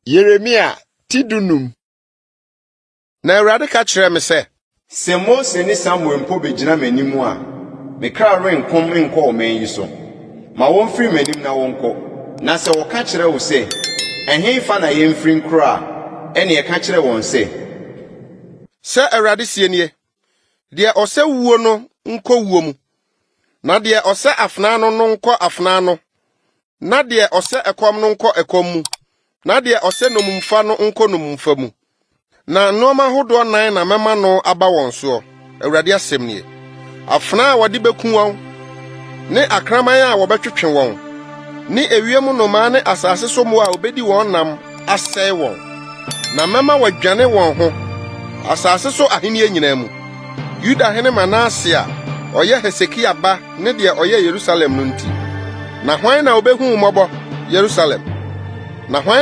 Yeremia tidunum. Na Awurade ka kyerɛ me sɛ, Se Mose ni Samuel mpo begina m'anim a, me kra renkom nkɔ ɔman yi so. Ma wɔmfiri m'anim na wɔnkɔ. Na sɛ wɔka kyerɛ wo sɛ, ɛhenfa na yɛmfiri nkora, ɛne ɛka kyerɛ wɔn sɛ Awurade sie nie, deɛ ɔsɛ wuo no nkɔ wuo mu, na deɛ ɔsɛ afenaa no nkɔ afenaa no, na deɛ ɔsɛ ɛkɔm no nkɔ ɛkɔm mu, na deɛ ɔsɛ nomumfa no nkɔ nomumfa mu. Na nneɛma ahodoɔ 9 na mɛma no aba wɔn soɔ, Awurade asɛm nie. Afenaa a wɔde beku wɔn, ne akraman a wɔbɛtwetwe wɔn, ne ewiem nnomaa ne asase so mmoa a obedi wɔn nam asɛe wɔn. Na mɛma wɔadwane wɔn ho asase so ahenni nyinaa mu. Yuda hene Manase a ɔyɛ Hesekia ba ne deɛ ɔyɛ Yerusalem no nti. Na hwan na obehu mmɔbɔ, Yerusalem? Na hwan